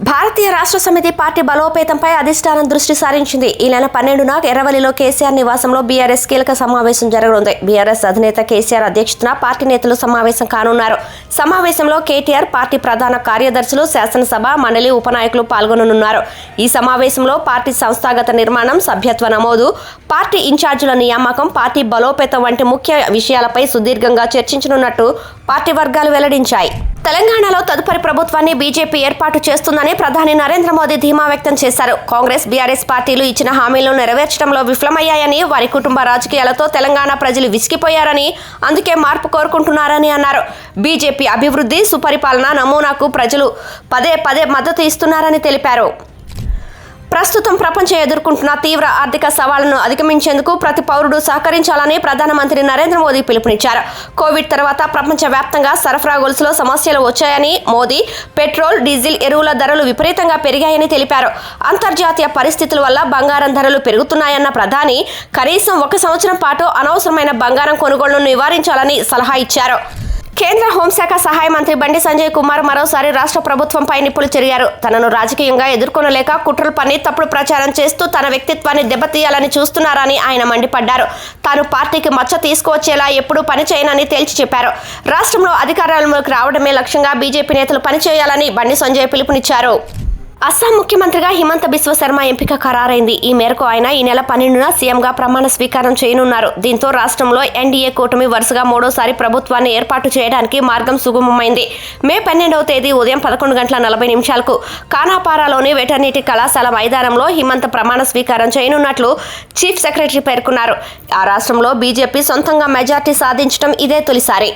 భారతీయ రాష్ట్ర సమితి పార్టీ బలోపేతంపై అధిష్టానం దృష్టి సారించింది. ఈ నెల 12న ఎర్రవల్లిలో కేసీఆర్ నివాసంలో బీఆర్ఎస్ కీలక సమావేశం జరగనుంది. బీఆర్ఎస్ అధినేత కేసీఆర్ అధ్యక్షతన పార్టీ నేతలు సమావేశం కానున్నారు. సమావేశంలో కేటీఆర్, పార్టీ ప్రధాన కార్యదర్శులు, శాసనసభ మండలి ఉపనాయకులు పాల్గొననున్నారు. ఈ సమావేశంలో పార్టీ సంస్థాగత నిర్మాణం, సభ్యత్వ నమోదు, పార్టీ ఇన్ఛార్జీల నియామకం, పార్టీ బలోపేతం వంటి ముఖ్య విషయాలపై సుదీర్ఘంగా చర్చించనున్నట్టు పార్టీ వర్గాలు వెల్లడించాయి. తెలంగాణలో తదుపరి ప్రభుత్వాన్ని బీజేపీ ఏర్పాటు చేస్తుందని ప్రధాని నరేంద్ర మోదీ ధీమా వ్యక్తం చేశారు. కాంగ్రెస్, బీఆర్ఎస్ పార్టీలు ఇచ్చిన హామీలను నెరవేర్చడంలో విఫలమయ్యాయని, వారి కుటుంబ రాజకీయాలతో తెలంగాణ ప్రజలు విసిగిపోయారని, అందుకే మార్పు కోరుకుంటున్నారని అన్నారు. బీజేపీ అభివృద్ధి, సుపరిపాలన నమూనాకు ప్రజలు పదే పదే మద్దతు ఇస్తున్నారని తెలిపారు. ప్రస్తుతం ప్రపంచం ఎదుర్కొంటున్న తీవ్ర ఆర్థిక సవాళ్లను అధిగమించేందుకు ప్రతి పౌరుడు సహకరించాలని ప్రధానమంత్రి నరేంద్ర మోదీ పిలుపునిచ్చారు. కోవిడ్ తర్వాత ప్రపంచవ్యాప్తంగా సరఫరా గొలుసులో సమస్యలు వచ్చాయని మోదీ, పెట్రోల్, డీజిల్, ఎరువుల ధరలు విపరీతంగా పెరిగాయని తెలిపారు. అంతర్జాతీయ పరిస్థితుల వల్ల బంగారం ధరలు పెరుగుతున్నాయన్న ప్రధాని కనీసం 1 సంవత్సరం పాటు అనవసరమైన బంగారం కొనుగోళ్లను నివారించాలని సలహా ఇచ్చారు. కేంద్ర హోంశాఖ సహాయ మంత్రి బండి సంజయ్ కుమార్ మరోసారి రాష్ట్ర ప్రభుత్వంపై నిప్పులు చెరిగారు. తనను రాజకీయంగా ఎదుర్కొనలేక కుట్రలు పన్ని తప్పుడు ప్రచారం చేస్తూ తన వ్యక్తిత్వాన్ని దెబ్బతీయాలని చూస్తున్నారని ఆయన మండిపడ్డారు. తాను పార్టీకి మచ్చ తీసుకువచ్చేలా ఎప్పుడూ పనిచేయనని తేల్చి చెప్పారు. రాష్ట్రంలో అధికారంలోకి రావడమే లక్ష్యంగా బీజేపీ నేతలు పనిచేయాలని బండి సంజయ్ పిలుపునిచ్చారు. అస్సాం ముఖ్యమంత్రిగా హిమంత బిశ్వ శర్మ ఎంపిక ఖరారైంది. ఈ మేరకు ఆయన ఈ నెల 12న సీఎంగా ప్రమాణ స్వీకారం చేయనున్నారు. దీంతో రాష్ట్రంలో ఎన్డీఏ కూటమి వరుసగా 3వసారి ప్రభుత్వాన్ని ఏర్పాటు చేయడానికి మార్గం సుగమమైంది. మే 12వ తేదీ ఉదయం 11:40 కానాపారాలోని వెటర్నిటీ కళాశాల మైదానంలో హిమంత ప్రమాణ స్వీకారం చేయనున్నట్లు చీఫ్ సెక్రటరీ పేర్కొన్నారు. ఆ రాష్ట్రంలో బీజేపీ సొంతంగా మెజార్టీ సాధించడం ఇదే తొలిసారి.